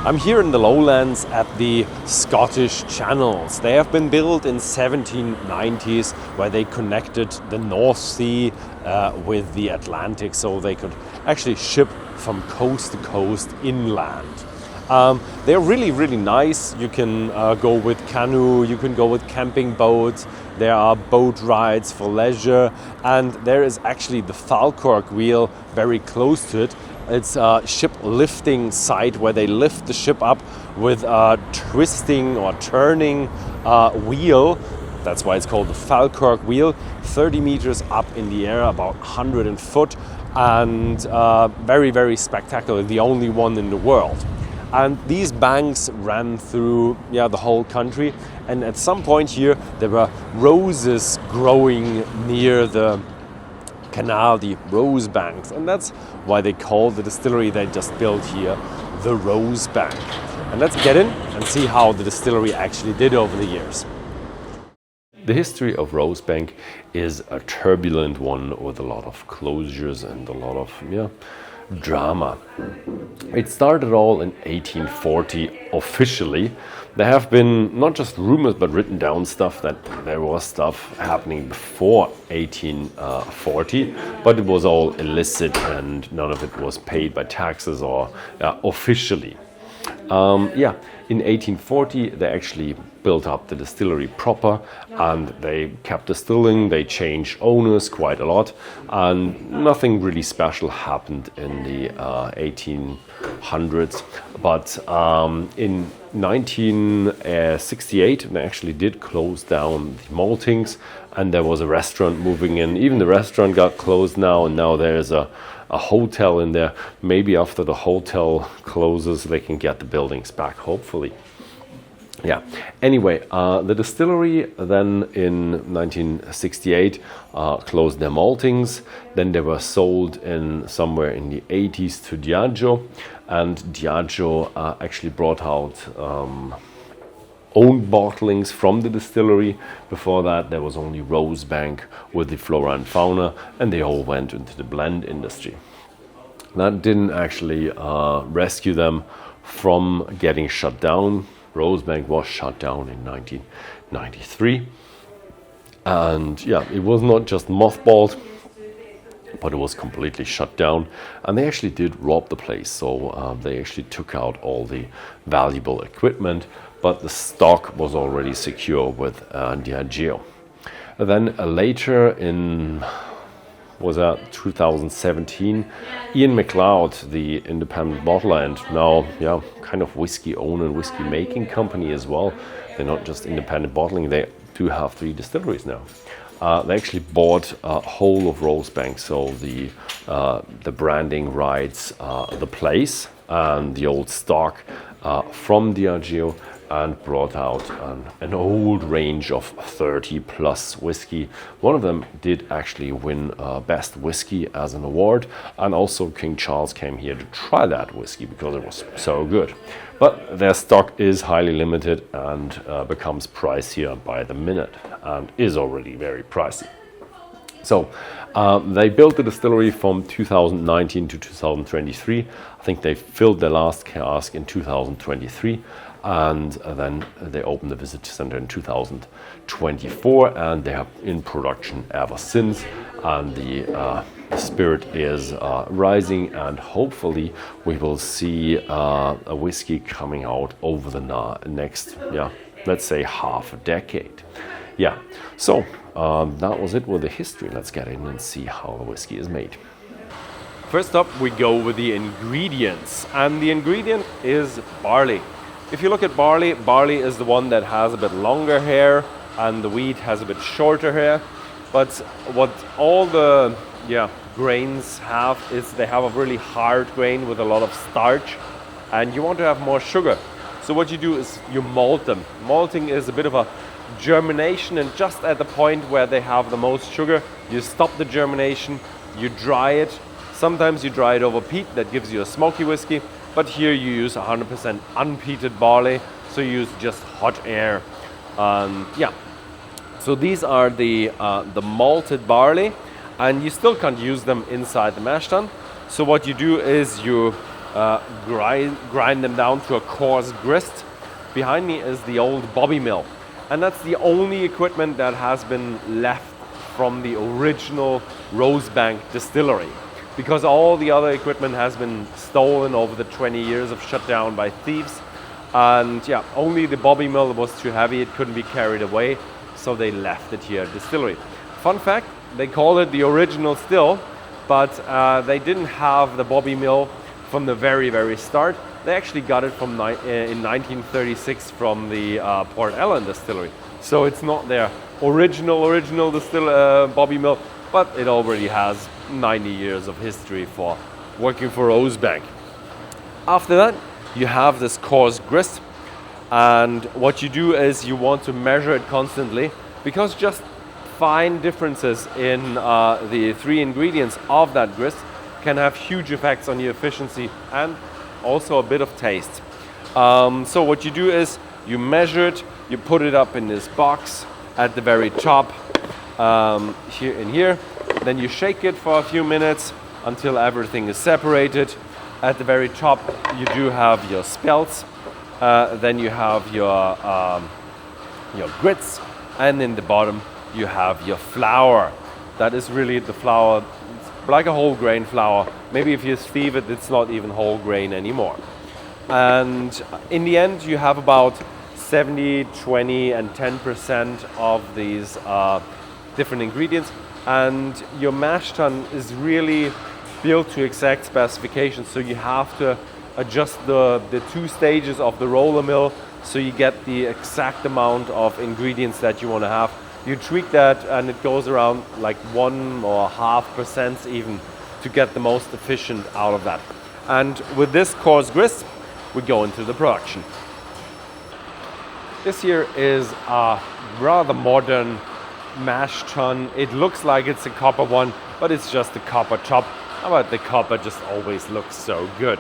I'm here in the Lowlands at the Scottish channels. They have been built in 1790s, where they connected the North Sea with the Atlantic, so they could actually ship from coast to coast inland. They're really, really nice. You can go with canoe, you can go with camping boats, there are boat rides for leisure, and there is actually the Falkirk wheel very close to it. It's a ship lifting site where they lift the ship up with a twisting or turning wheel. That's why it's called the Falkirk wheel. 30 meters up in the air, about 100 foot, and very, very spectacular. The only one in the world. And these banks ran through the whole country. And at some point here, there were roses growing near the canal, the Rosebanks, and that's why they call the distillery they just built here the Rosebank. And let's get in and see how the distillery actually did over the years. The history of Rosebank is a turbulent one with a lot of closures and a lot of drama. It started all in 1840 officially. There have been not just rumors but written down stuff that there was stuff happening before 1840, but it was all illicit and none of it was paid by taxes or officially. In 1840 they actually built up the distillery proper and they kept distilling. They changed owners quite a lot and nothing really special happened in the 1800s. But in 1968 they actually did close down the maltings and there was a restaurant moving in. Even the restaurant got closed now, and now there's a hotel in there. Maybe after the hotel closes they can get the buildings back, hopefully. Anyway, the distillery then in 1968 closed their maltings. Then they were sold in somewhere in the 80s to Diageo, and Diageo actually brought out own bottlings from the distillery. Before that there was only Rosebank with the flora and fauna, and they all went into the blend industry. That didn't actually rescue them from getting shut down. Rosebank was shut down in 1993, and it was not just mothballed, but it was completely shut down, and they actually did rob the place. So they actually took out all the valuable equipment, but the stock was already secure with Diageo. Then later in 2017, Ian Macleod, the independent bottler and now kind of whiskey owner and whiskey making company as well. They're not just independent bottling, they do have 3 distilleries now. They actually bought whole of Rosebank, so the branding rights, the place and the old stock from Diageo, and brought out an old range of 30 plus whiskey. One of them did actually win best whiskey as an award, and also King Charles came here to try that whiskey because it was so good. But their stock is highly limited and becomes pricier by the minute, and is already very pricey. So they built the distillery from 2019 to 2023. I think they filled their last cask in 2023. And then they opened the visitor center in 2024, and they have in production ever since. And the spirit is rising, and hopefully we will see a whiskey coming out over the next, let's say half a decade. So that was it with the history. Let's get in and see how the whiskey is made. First up, we go with the ingredients, and the ingredient is barley. If you look at barley, barley is the one that has a bit longer hair and the wheat has a bit shorter hair. But what all the grains have is they have a really hard grain with a lot of starch, and you want to have more sugar. So what you do is you malt them. Malting is a bit of a germination, and just at the point where they have the most sugar, you stop the germination, you dry it. Sometimes you dry it over peat, that gives you a smoky whiskey. But here you use 100% unpeated barley, so you use just hot air. So these are the malted barley, and you still can't use them inside the mash tun. So what you do is you grind them down to a coarse grist. Behind me is the old bobby mill, and that's the only equipment that has been left from the original Rosebank Distillery, because all the other equipment has been stolen over the 20 years of shutdown by thieves. And yeah, only the bobby mill was too heavy, it couldn't be carried away, so they left it here at distillery. Fun fact, they call it the original still, but they didn't have the bobby mill from the very start. They actually got it from in 1936 from the Port Ellen distillery. So it's not their original bobby mill, but it already has 90 years of history for working for Rosebank. After that, you have this coarse grist, and what you do is you want to measure it constantly, because just fine differences in the three ingredients of that grist can have huge effects on your efficiency and also a bit of taste. So what you do is you measure it, you put it up in this box at the very top, here, then you shake it for a few minutes until everything is separated. At the very top you do have your spells, then you have your grits, and in the bottom you have your flour. That is really the flour, it's like a whole grain flour. Maybe if you sieve it, it's not even whole grain anymore. And in the end you have about 70, 20 and 10% of these different ingredients, and your mash tun is really built to exact specifications, so you have to adjust the two stages of the roller mill so you get the exact amount of ingredients that you want to have. You tweak that and it goes around like 1.5% even to get the most efficient out of that. And with this coarse grist we go into the production. This here is a rather modern mash tun. It looks like it's a copper one, but it's just a copper top. But the copper just always looks so good.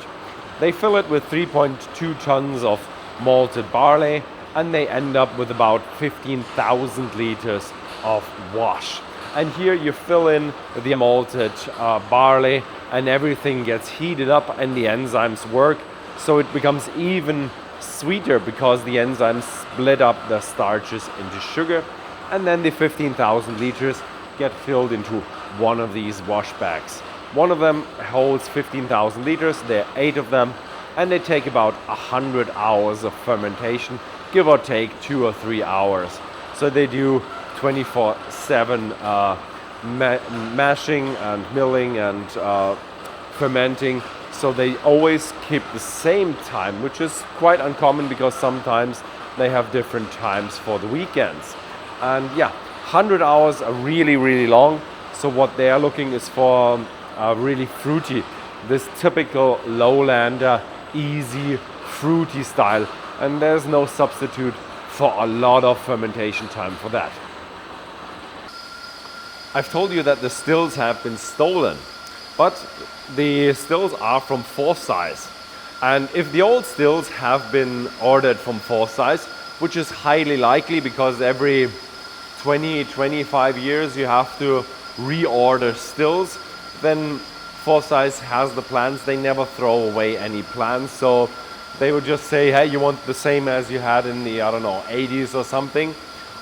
They fill it with 3.2 tons of malted barley, and they end up with about 15,000 liters of wash. And here you fill in the malted barley, and everything gets heated up and the enzymes work, so it becomes even sweeter because the enzymes split up the starches into sugar. And then the 15,000 liters get filled into one of these wash bags. One of them holds 15,000 liters, there are 8 of them, and they take about 100 hours of fermentation, give or take 2 or 3 hours. So they do 24/7 mashing and milling and fermenting, so they always keep the same time, which is quite uncommon because sometimes they have different times for the weekends. And yeah, 100 hours are really long, so what they are looking is for really fruity, this typical lowlander, easy, fruity style, and there's no substitute for a lot of fermentation time for that. I've told you that the stills have been stolen, but the stills are from Forth Clyde. And if the old stills have been ordered from Forth Clyde, which is highly likely because every 20-25 years you have to reorder stills, then Forth Clyde has the plans. They never throw away any plans, so they would just say, hey, you want the same as you had in the, I don't know, 80s or something,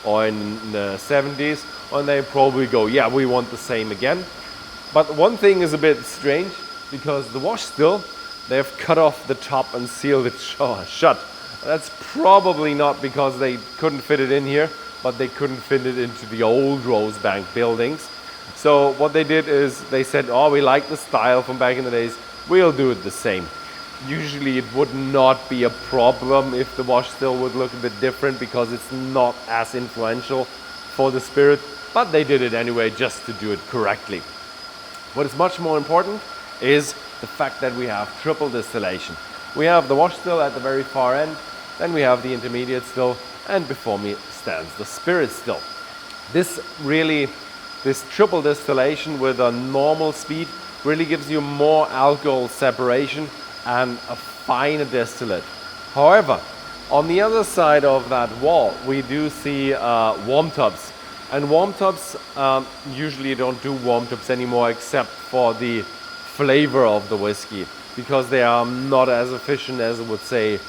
or in the 70s, and they probably go, yeah, we want the same again. But one thing is a bit strange, because the wash still, they've cut off the top and sealed it shut. That's probably not because they couldn't fit it in here, but they couldn't fit it into the old Rosebank buildings. So what they did is they said, oh, we like the style from back in the days, we'll do it the same. Usually it would not be a problem if the wash still would look a bit different because it's not as influential for the spirit, but they did it anyway just to do it correctly. What is much more important is the fact that we have triple distillation. We have the wash still at the very far end, then we have the intermediate still, and before me stands the spirit still. This triple distillation with a normal speed really gives you more alcohol separation and a finer distillate. However, on the other side of that wall, we do see warm tubs. And warm tubs, usually you don't do warm tubs anymore except for the flavor of the whiskey. because they are not as efficient as I would say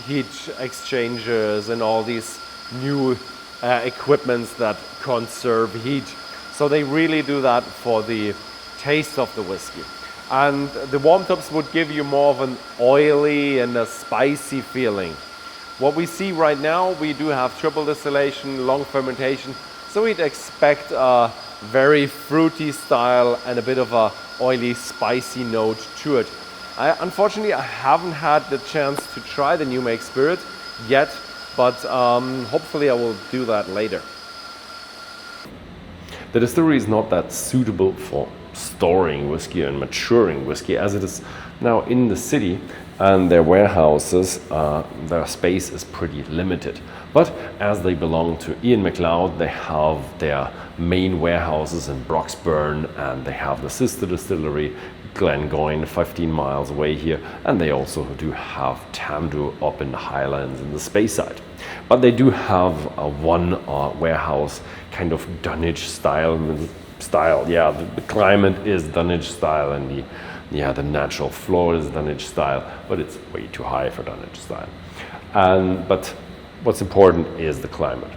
heat exchangers and all these new equipments that conserve heat. So they really do that for the taste of the whiskey. And the warm tops would give you more of an oily and a spicy feeling. What we see right now, we do have triple distillation, long fermentation, so we'd expect a very fruity style and a bit of a oily, spicy note to it. Unfortunately, I haven't had the chance to try the New Make spirit yet, but hopefully I will do that later. The distillery is not that suitable for storing whiskey and maturing whiskey as it is now in the city, and their warehouses, their space is pretty limited. But as they belong to Ian Macleod, they have their main warehouses in Broxburn, and they have the sister distillery Glengoyne 15 miles away here, and they also do have Tamdhu up in the Highlands in the Speyside. But they do have one warehouse, kind of dunnage style. Yeah, the climate is dunnage style, and the natural floor is dunnage style, but it's way too high for dunnage style. But what's important is the climate.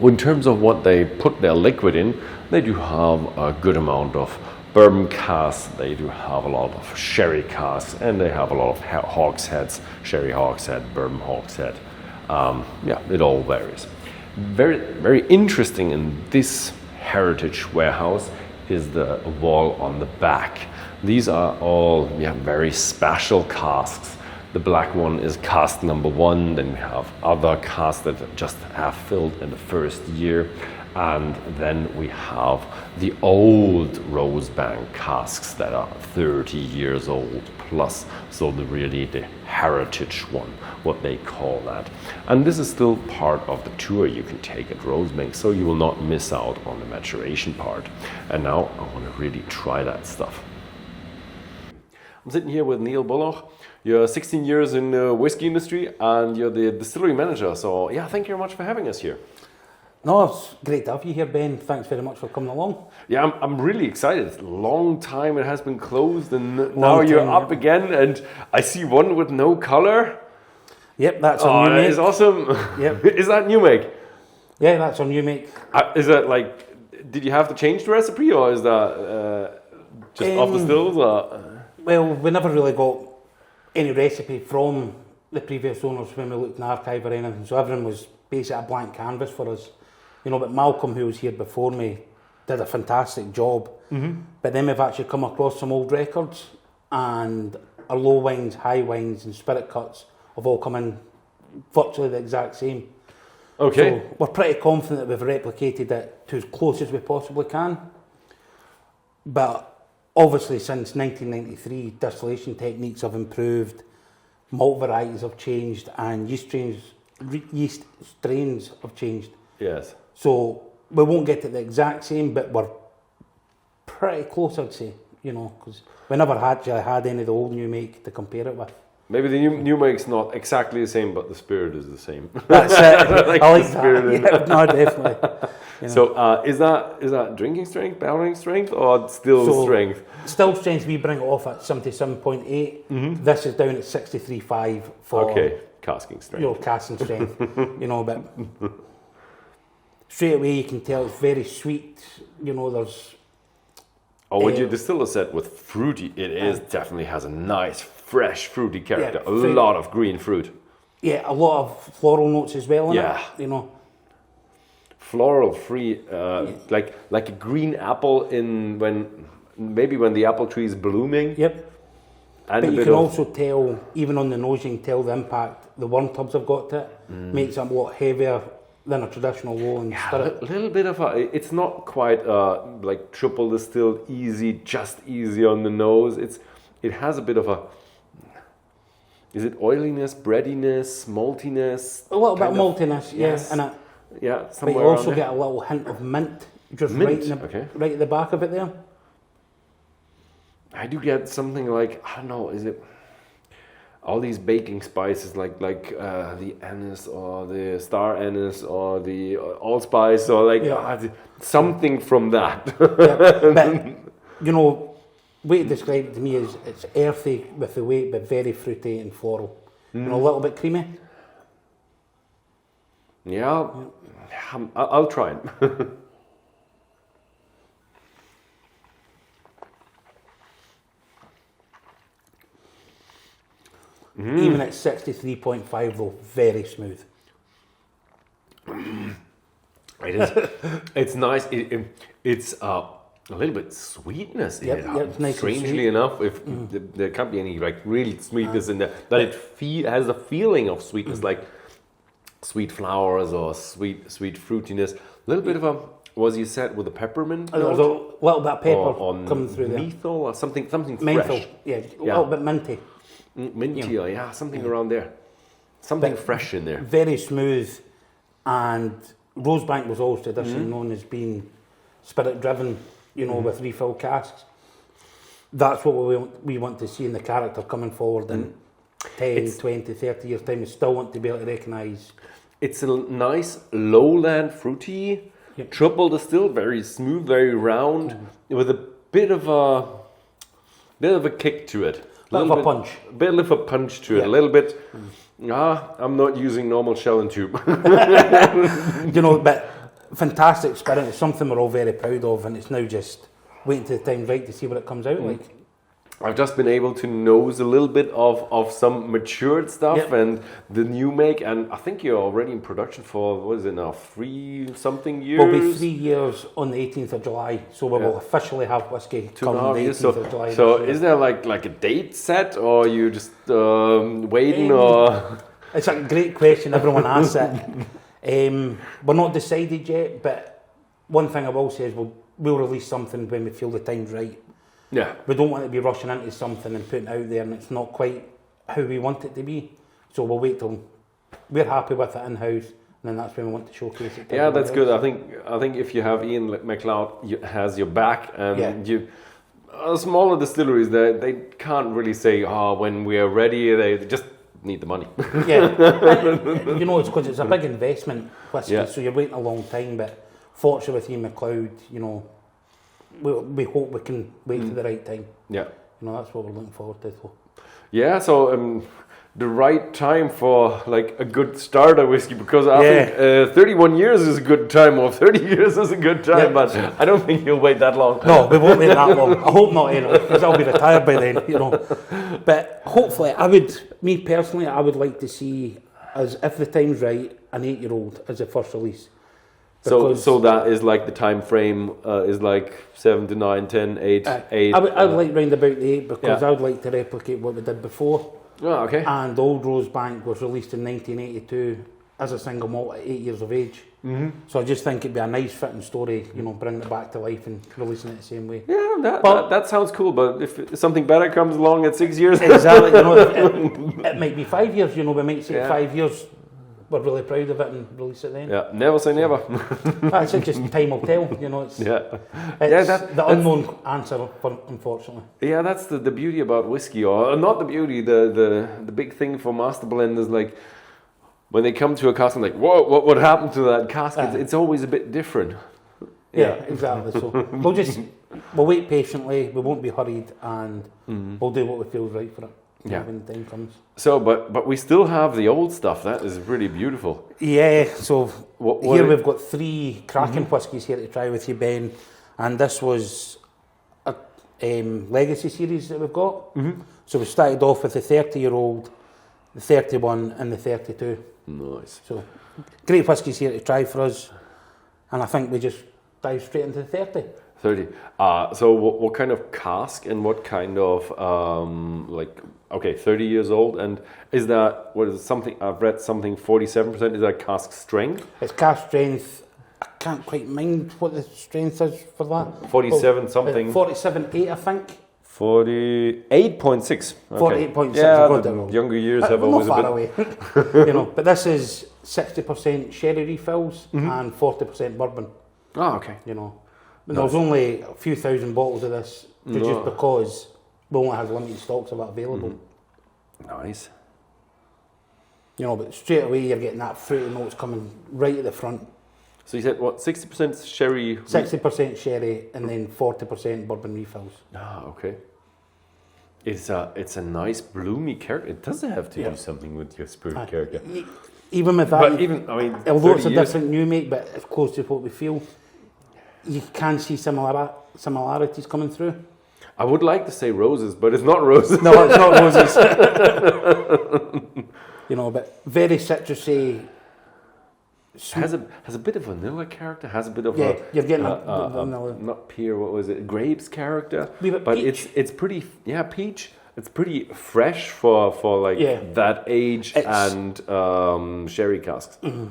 In terms of what they put their liquid in, they do have a good amount of bourbon casks, they do have a lot of sherry casks, and they have a lot of hogsheads, sherry hogshead, bourbon hogshead. Yeah, it all varies. Very, very interesting in this heritage warehouse is the wall on the back. These are all very special casks. The black one is cask number 1, then we have other casks that just have filled in the first year, and then we have the old Rosebank casks that are 30 years old plus, so the heritage one, what they call that. And this is still part of the tour you can take at Rosebank, so you will not miss out on the maturation part. And now I want to really try that stuff. I'm sitting here with Neil Bullock. You're 16 years in the whiskey industry and you're the distillery manager. So yeah, thank you very much for having us here. No, it's great to have you here, Ben. Thanks very much for coming along. Yeah, I'm really excited. It's a long time it has been closed, and now you're up again, and I see one with no color. Yep, that's our New Make. That is awesome. Yep. Is that New Make? Yeah, that's our New Make. Is that like, did you have to change the recipe, or is that just off the stills? Or? Well, we never really got any recipe from the previous owners when we looked in the archive or anything, so everyone was basically a blank canvas for us. You know, but Malcolm, who was here before me, did a fantastic job. Mm-hmm. But then we've actually come across some old records, and our low wines, high wines, and spirit cuts have all come in virtually the exact same. Okay. So we're pretty confident that we've replicated it to as close as we possibly can. But obviously, since 1993, distillation techniques have improved, malt varieties have changed, and yeast strains have changed. Yes. So we won't get it the exact same, but we're pretty close, I'd say, you know, because we never had any of the old New Make to compare it with. Maybe the new Make's not exactly the same, but the spirit is the same. That's it. I like that. Yeah, no, definitely. You know. So is that drinking strength, barreling strength, or still strength? Still strength, we bring it off at 77.8. Mm-hmm. This is down at 63.5 for casking strength. You know, casting strength. You know, but straight away you can tell it's very sweet. You know, there's. Oh, when you distill a set with fruity, it definitely has a nice, fresh, fruity character. Yeah, a lot of green fruit. Yeah, a lot of floral notes as well in it, you know. Floral free, like a green apple when the apple tree is blooming. Yep. And but you can also tell, even on the nose, you can tell the impact the worm tubs have got to it. Makes it a lot heavier than a traditional Lowland spirit. A little bit of it's not quite like triple distilled, just easy on the nose. It has a bit of is it oiliness, breadiness, maltiness? A little bit of maltiness, yes. And somewhere. But you also get a little hint of mint, just right at the back of it there. I do get something like, I don't know, is it all these baking spices like the anise or the star anise or the allspice or something from that. But you know, way to describe it to me is it's earthy with the weight, but very fruity and floral. You know, a little bit creamy. Yeah, I'll try it. Even at 63.5 though, very smooth. It is. It's nice. It's a little bit sweetness in it. It's nice. Strangely enough, if there can't be any like real sweetness in there, but it has a feeling of sweetness, like sweet flowers or sweet fruitiness. A little bit of a, was you said with the peppermint? There's a little bit of pepper coming through there. Menthol or something Menthol, fresh. yeah, a little bit minty. Minty, yeah, something around there. Something fresh in there. Very smooth, and Rosebank was always traditionally known as being spirit driven, you know, with refill casks. That's what we want to see in the character coming forward in 10, 20, 30 years' time. We still want to be able to recognise. It's a nice lowland fruity, triple distilled, very smooth, very round, with a bit of a kick to it. Bit of a punch. A bit of a punch to it. A little bit. I'm not using normal shell and tube. You know, but fantastic spirit. It's something we're all very proud of, and it's now just waiting till the time's right to see what it comes out like. I've just been able to nose a little bit of some matured stuff and the new make, and I think you're already in production for, what is it now, 3-something years? We'll be 3 years on the 18th of July, so we will officially have whiskey come the 18th of July. So is there like a date set, or you just waiting, or? It's a great question, everyone asks it. We're not decided yet, but one thing I will say is we'll release something when we feel the time's right. Yeah. We don't want to be rushing into something and putting it out there and it's not quite how we want it to be. So we'll wait till we're happy with it in-house, and then that's when we want to showcase it. Yeah, that's good. I think if you have Ian Macleod has your back, and smaller distilleries, they can't really say, when we are ready, they just need the money. And, you know, it's because it's a big investment, whiskey, so you're waiting a long time, but fortunately with Ian Macleod, you know, we hope we can wait for the right time. Yeah. You know, that's what we're looking forward to. So. Yeah, so the right time for like a good starter whiskey, because I think 31 years is a good time, or 30 years is a good time, but I don't think you'll wait that long. No, we won't wait that long. I hope not, anyway, because I'll be retired by then, you know. But hopefully, I would like to see, as if the time's right, an 8-year-old as the first release. So that is like the time frame is like 7 to 9, 10, 8, 8. I'd like round about the 8, because I would like to replicate what we did before. Oh, okay. And Old Rosebank was released in 1982 as a single malt at 8 years of age. Mm-hmm. So I just think it'd be a nice fitting story, you know, bringing it back to life and releasing it the same way. Yeah, that sounds cool, but if something better comes along at 6 years... Exactly, you know, it might be 5 years, you know, we might say 5 years. We're really proud of it and release it then. Yeah, never say never. That's it, just time will tell, you know. It's the unknown answer, unfortunately. Yeah, that's the beauty about whiskey, or not the beauty, the big thing for master blenders, like when they come to a cask and like, whoa, what happened to that cask? It's always a bit different. Yeah, exactly. So we'll wait patiently, we won't be hurried, and we'll do what we feel is right for it. Yeah, when the time comes. So, but we still have the old stuff. That is really beautiful. Yeah. So here we've got 3 cracking whiskies here to try with you, Ben, and this was a legacy series that we've got. Mm-hmm. So we started off with the 30-year-old, the 31, and the 32. Nice. So great whiskies here to try for us, and I think we just dive straight into the 30. 30. So what kind of cask and what kind of 30 years old, and is that, what is it, something I've read, something 47%, is that cask strength? It's cask strength. I can't quite mind what the strength is for that. 47 something. 47.8, I think. 48.6. Okay. 48.6. Yeah, the younger years have always not a far bit. away. You know, but this is 60% sherry refills and 40% bourbon. Oh, okay. You know, and there's only a few thousand bottles of this produced because we only have limited stocks of it available. Nice. You know, but straight away you're getting that fruity notes coming right at the front. So you said what, 60% sherry? 60% sherry and then 40% bourbon refills. Ah, okay. it's a nice bloomy character. It doesn't have to do something with your spirit character. Even with that, But even, I mean, although it's a 30 years, different new make, but it's close to what we feel, you can see similarities coming through. I would like to say roses, but it's not roses. No, it's not roses. You know, but very citrusy. Has a bit of vanilla character. Has a bit of you're getting a vanilla. Not pear. What was it? Grapes character. But it's pretty. Yeah, peach. It's pretty fresh for like that age and sherry casks. Mm-hmm.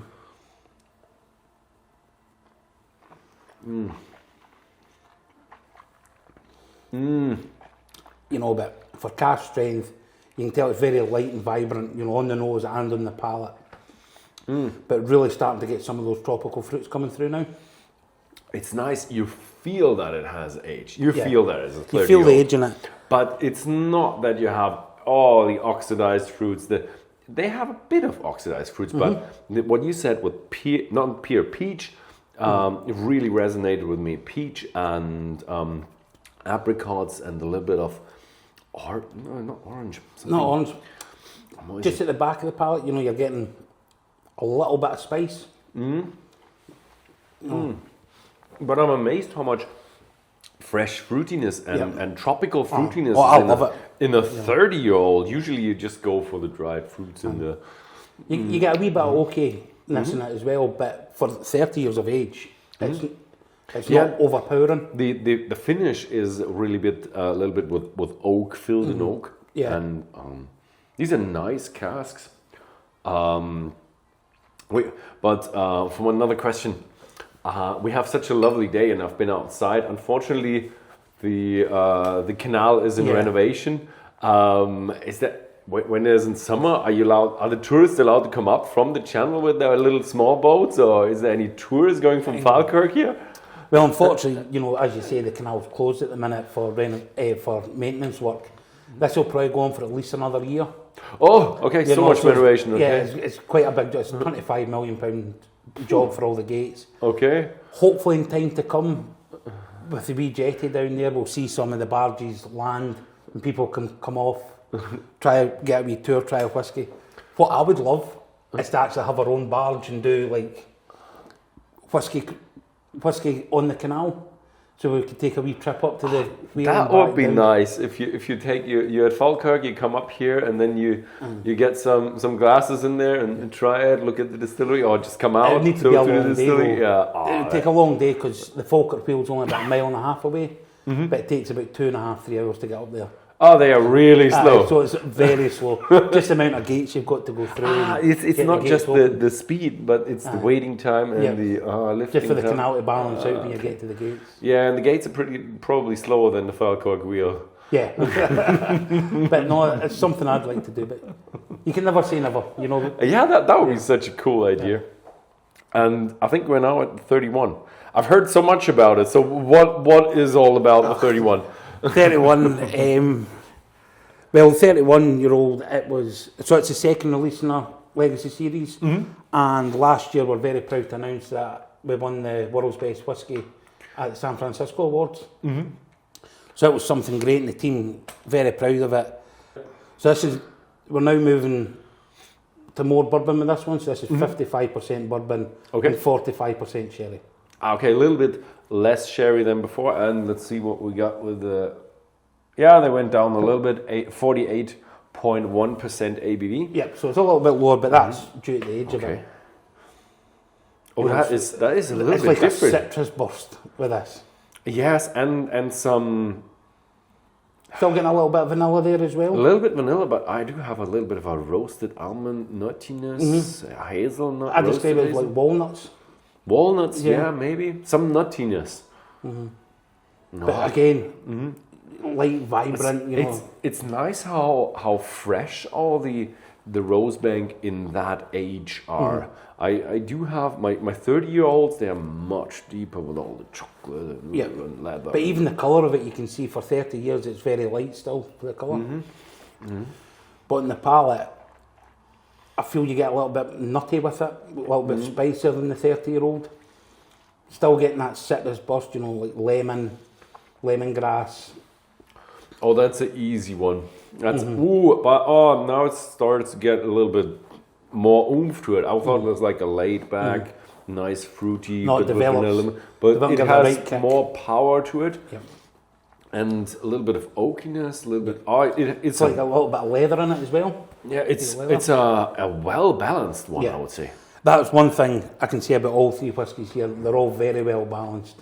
You know, but for cask strength, you can tell it's very light and vibrant, you know, on the nose and on the palate. But really starting to get some of those tropical fruits coming through now. It's nice. You feel that it has age. You feel that it's a 30-year-old. You feel the age in it. But it's not that you have all the oxidized fruits. They have a bit of oxidized fruits, but what you said with peach, it really resonated with me. Peach and apricots and a little bit of, not orange. Not orange. Just at the back of the palate, you know, you're getting a little bit of spice. But I'm amazed how much fresh fruitiness and tropical fruitiness I love it. In a 30-year-old. Usually you just go for the dried fruits in the... You get a wee bit of okayness in it as well, but for 30 years of age, it's not overpowering. The finish is really a little bit with oak, filled in oak. Yeah. And these are nice casks. From another question, we have such a lovely day, and I've been outside. Unfortunately, the canal is in renovation. Is that when it's in summer? Are the tourists allowed to come up from the channel with their little small boats, or is there any tours going from Falkirk here? Well, unfortunately, you know, as you say, the canal's closed at the minute for maintenance work. This will probably go on for at least another year. Oh, okay, much renovation. Okay. Yeah, it's quite a big job. It's a £25 million job for all the gates. Okay. Hopefully in time to come, with the wee jetty down there, we'll see some of the barges land and people can come off, get a wee tour, try a whisky. What I would love is to actually have our own barge and do like whisky on the canal. So we could take a wee trip up to the wheel. That would be nice if you take you're at Falkirk, you come up here and then you get some glasses in there and try it, look at the distillery, or just come out. It would need to be a long day. It would take a long day because the Falkirk wheel's only about 1.5 miles away, but it takes about 2.5-3 hours to get up there. Oh, they are really slow. So it's very slow. Just the amount of gates you've got to go through. It's not just the speed, but it's the waiting time and the lifting just for the time. canal to balance out when you get to the gates. Yeah, and the gates are probably slower than the Falkirk wheel. Yeah. But no, it's something I'd like to do, but you can never say never, you know. Yeah, that would be such a cool idea. And I think we're now at 31. I've heard so much about it. So what is all about the 31? 31, 31-year-old, it's the second release in our Legacy series, and last year we're very proud to announce that we won the World's Best Whisky at the San Francisco Awards. So it was something great, and the team very proud of it. So we're now moving to more bourbon with this one, so this is 55% bourbon and 45% sherry. Okay, a little bit less sherry than before, and let's see what we got with the... Yeah, they went down a little bit, 48.1% ABV. Yeah, so it's a little bit lower, but that's due to the age of it. Oh, that is a little bit like different. A citrus burst with this. Yes, and some... Still getting a little bit of vanilla there as well. A little bit vanilla, but I do have a little bit of a roasted almond nuttiness, hazelnut. I describe it as like walnuts. Walnuts, yeah, maybe. Some nuttiness. No. But again, light, vibrant, you know. It's nice how fresh all the Rosebank in that age are. I do have my 30-year-olds, they are much deeper with all the chocolate and leather. But even the colour of it, you can see for 30 years it's very light still for the colour. But in the palate, I feel you get a little bit nutty with it, a little bit spicier than the 30-year-old. Still getting that citrus burst, you know, like lemon, lemongrass. Oh, that's an easy one. That's now it starts to get a little bit more oomph to it. I thought it was like a laid back, nice fruity, Not develops, but it has right kick. more power to it, Yep. and a little bit of oakiness, a little bit. It's like a little bit of leather in it as well. Yeah, it's a well balanced one, Yeah. I would say. That's one thing I can say about all three whiskies here. They're all very well balanced.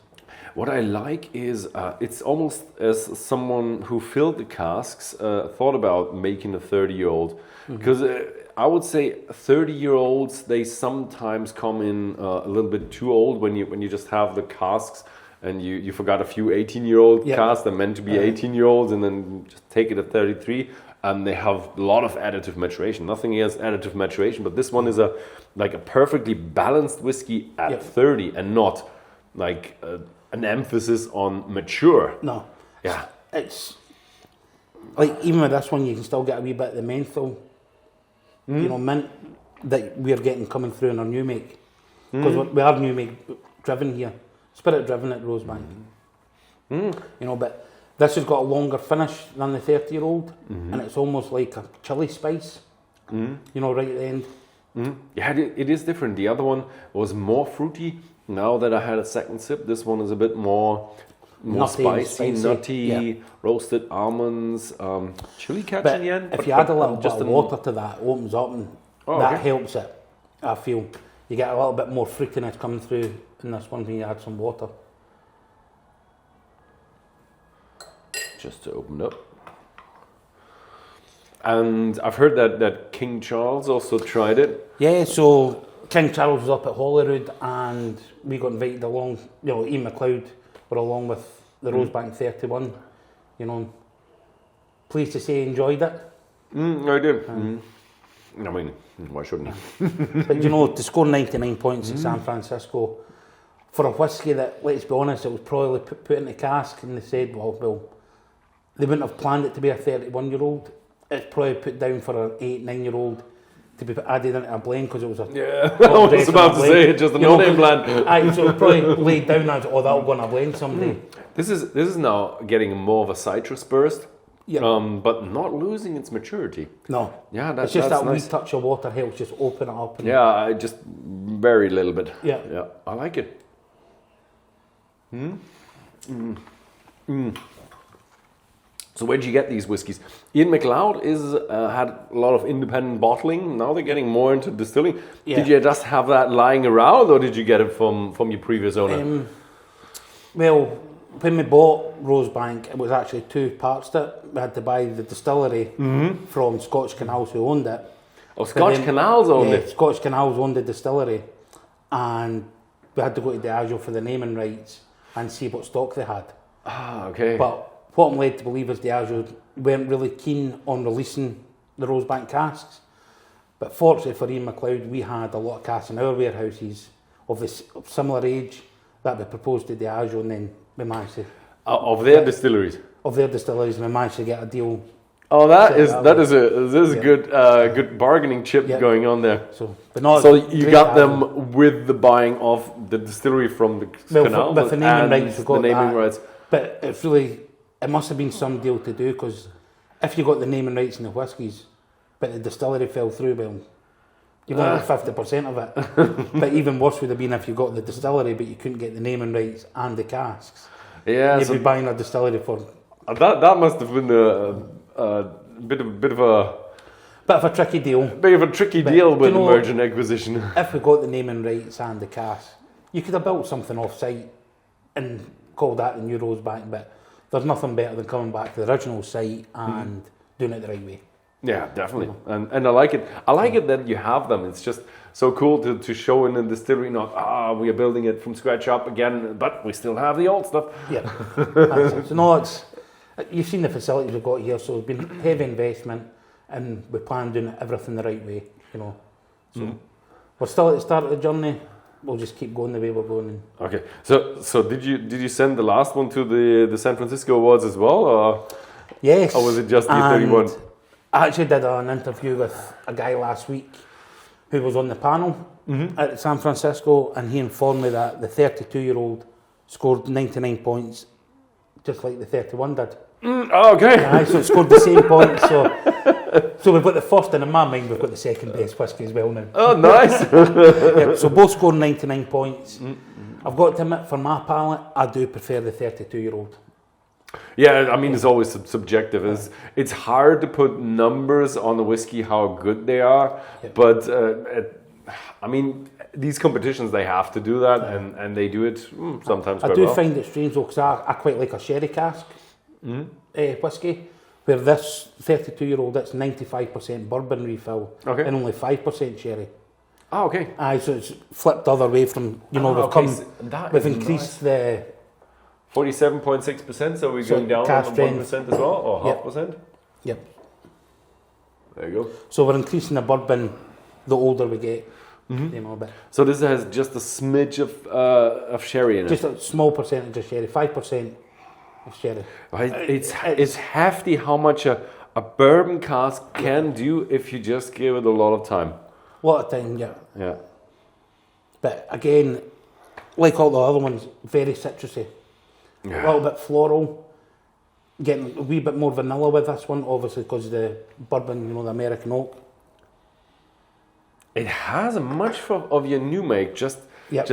What I like is it's almost as someone who filled the casks thought about making a 30-year-old, because I would say 30-year-olds, they sometimes come in a little bit too old when you just have the casks and you forgot a few 18-year-old casks that are meant to be 18-year-olds, and then just take it at 33. And they have a lot of additive maturation. Nothing against additive maturation, but this one is a perfectly balanced whiskey at 30, and not like an emphasis on mature. No. Yeah. It's like, even with this one, you can still get a wee bit of the menthol, mint that we're getting coming through in our New Make. Because we are New Make driven here, spirit driven at Rosebank. But this has got a longer finish than the 30-year-old, and it's almost like a chili spice, right at the end. Yeah, it is different. The other one was more fruity. Now that I had a second sip, this one is a bit more spicy, nutty, roasted almonds, chili catch in the end. If you add a little bit of water to that, it opens up, and that helps it. I feel you get a little bit more fruitiness coming through in this one when you add some water. Just to open up. And I've heard that King Charles also tried it. Yeah, so King Charles was up at Holyrood, and we got invited along. Ian Macleod were along with the Rosebank 31. Pleased to say he enjoyed it. I did. I mean, why shouldn't he? But to score 99 points in San Francisco for a whiskey that, let's be honest, it was probably put in the cask, and they said, well, they wouldn't have planned it to be a 31-year-old. It's probably put down for an 8-9-year-old to be added into a blend, because it was a... Yeah, I was about to say, just a no-name blend. So it probably laid down as, that'll go in a blend someday. This is now getting more of a citrus burst, but not losing its maturity. No. Yeah, it's just that nice. wee touch of water helps just open it up. And just very little bit. Yeah. Yeah, I like it. So where did you get these whiskies? Ian Macleod had a lot of independent bottling. Now they're getting more into distilling. Yeah. Did you just have that lying around, or did you get it from your previous owner? Well, when we bought Rosebank, it was actually two parts to it. We had to buy the distillery from Scottish Canals, who owned it. Oh, Scottish Canals owned it? Scottish Canals owned the distillery, and we had to go to Diageo for the naming rights and see what stock they had. Ah, okay. But what I'm led to believe is Diageo weren't really keen on releasing the Rosebank casks. But fortunately for Ian Macleod, we had a lot of casks in our warehouses of similar age that we proposed to Diageo, and then we managed to... Of their distilleries? Of their distilleries, we managed to get a deal. Oh, that is a good bargaining chip going on there. So you got them with the buying of the distillery from the canal, with the naming rights, we got the naming rights. But it must have been some deal to do, because if you got the naming rights in the whiskies, but the distillery fell through, well, you got 50% of it. But even worse would have been if you got the distillery, but you couldn't get the naming rights and the casks. Yeah, you'd be buying a distillery for... That must have been a bit of a tricky deal. Bit of a tricky deal with the merger and acquisition. If we got the naming rights and the casks, you could have built something off-site and called that the new Rosebank, but there's nothing better than coming back to the original site and doing it the right way. Yeah, definitely. And I like it. I like it that you have them. It's just so cool to show in the distillery, not, we are building it from scratch up again, but we still have the old stuff. Yeah. You've seen the facilities we've got here, so it's been heavy investment, and we plan on doing everything the right way, So we're still at the start of the journey. We'll just keep going the way we're going. Okay. So did you send the last one to the San Francisco Awards as well, or? Yes. Or was it just the 31? I actually did an interview with a guy last week who was on the panel at San Francisco, and he informed me that the 32-year-old scored 99 points, just like the 31 did. Okay. Aye, so it scored the same points. So we've got the first, and in my mind, we've got the second best whisky as well now. Oh, nice. Yep, so both scoring 99 points. I've got to admit, for my palate, I do prefer the 32-year-old. Yeah, I mean, it's always subjective. It's hard to put numbers on the whiskey, how good they are. Yep. But, I mean, these competitions, they have to do that, and they do it sometimes I quite do well. find it strange, though, because I quite like a sherry cask whisky, where this 32-year-old, it's 95% bourbon refill and only 5% sherry. Oh, okay. Aye, so it's flipped the other way from, we've increased the... 47.6%, so we're going down on 1% as well, or half percent? Yep. There you go. So we're increasing the bourbon the older we get, but So this has just a smidge of sherry in it? just a small percentage of sherry, 5% of sherry. Right. It's hefty how much a bourbon cask can do if you just give it a lot of time. A lot of time, yeah. Yeah. But again, like all the other ones, very citrusy. A little bit floral. Getting a wee bit more vanilla with this one, obviously, because the bourbon, the American oak. It has much of your new make, just Yep.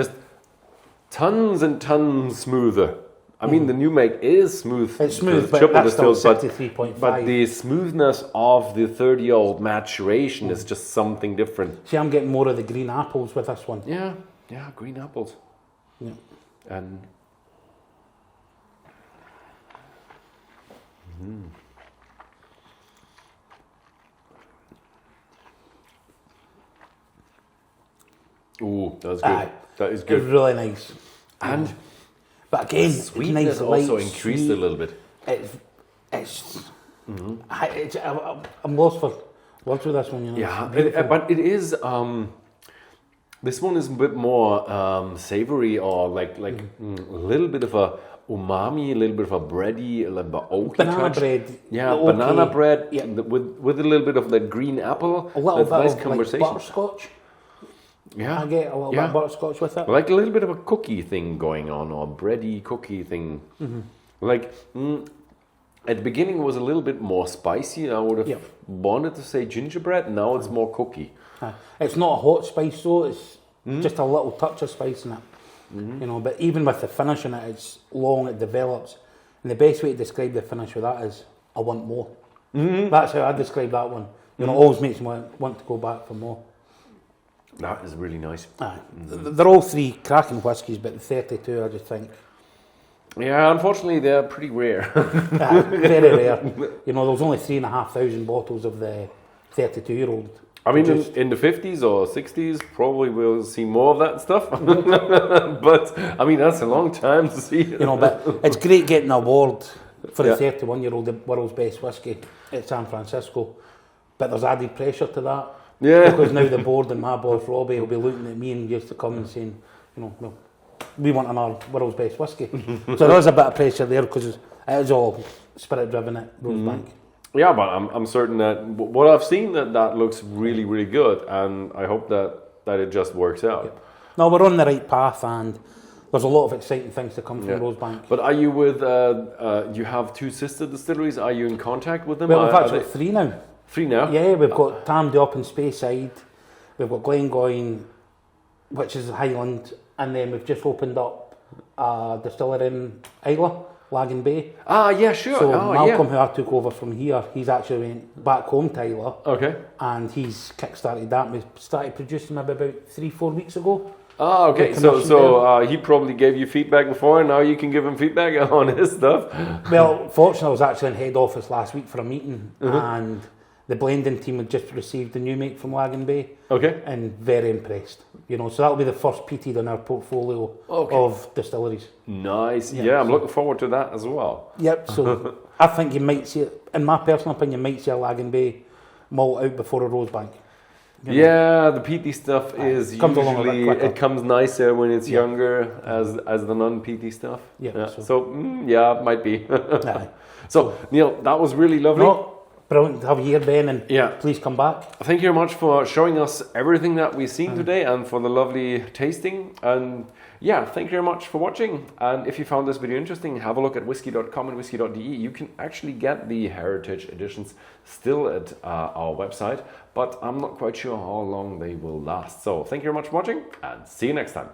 tons and tons smoother. I mean, the new make is smooth. It's smooth, it's but triple that's still distilled, 63.5. but the smoothness of the 30-year-old maturation is just something different. See, I'm getting more of the green apples with this one. Yeah, green apples. Yeah. And ooh, that's good. Aye. That is It's good. really nice. And But again, sweetness it's nice, also light, increased sweet. a little bit. I'm lost for words with this one, Yeah, It's beautiful. but it is. This one is a bit more savory, or like a little bit of a umami, a little bit of a bready, a little bit oaky Banana touch. bread. Yeah, Okay. banana bread Yeah. with a little bit of that green apple. A little That's bit nice of conversation. like butterscotch. Yeah, I get a little bit of butterscotch with it. like a little bit of a cookie thing going on, or bready cookie thing. Like at the beginning, it was a little bit more spicy. I would have wanted to say gingerbread. Now it's more cookie. It's not a hot spice though, it's just a little touch of spice in it. But even with the finish in it, it's long, it develops. And the best way to describe the finish with that is, I want more. That's how I describe that one. Always makes me want to go back for more. That is really nice. They're all three cracking whiskies, but the 32, I just think, Yeah, unfortunately, they're pretty rare. very rare. There was only 3,500 bottles of the 32-year-old. I mean, in the 50s or 60s, probably we'll see more of that stuff. But, I mean, that's a long time to see. But it's great getting an award for the 31-year-old, the world's best whiskey at San Francisco. But there's added pressure to that. Yeah. Because now the board and my boss Robbie will be looking at me and used to come and saying, well, we want another world's best whiskey. So there is a bit of pressure there because it is all spirit driven at Rosebank. Yeah, but I'm certain that what I've seen, that looks really, really good. And I hope that it just works out. Yep. No, we're on the right path, and there's a lot of exciting things to come from Rosebank. But are you with, you have two sister distilleries, are you in contact with them? Well, we've actually got three now. Three now? Yeah, we've got Tamdale up in Speyside, we've got Glengoyne, which is Highland, and then we've just opened up a distillery in Isla, Lagan Bay. Ah, yeah, sure. So Malcolm, who I took over from here, he's actually went back home to Isla. Okay. And he's kick-started that. We started producing maybe about 3-4 weeks ago. Ah, okay. So he probably gave you feedback before, and now you can give him feedback on his stuff. Well, fortunately, I was actually in head office last week for a meeting, and the blending team had just received the new make from Lagan Bay. Okay. And very impressed. So that'll be the first peated in our portfolio of distilleries. Nice. Yeah, I'm looking forward to that as well. Yep. So I think you might see it, in my personal opinion, you might see a Lagan Bay malt out before a Rosebank. Yeah, the peaty stuff is comes along a bit usually, quicker. it comes nicer when it's younger as the non-peaty stuff. Yeah. So it might be. Aye. So Neil, that was really lovely. No, brilliant to have you here, Ben, and please come back. Thank you very much for showing us everything that we've seen today, and for the lovely tasting. And Yeah, thank you very much for watching. And if you found this video interesting, have a look at Whisky.com and Whisky.de. You can actually get the heritage editions still at our website, but I'm not quite sure how long they will last. So thank you very much for watching, and see you next time.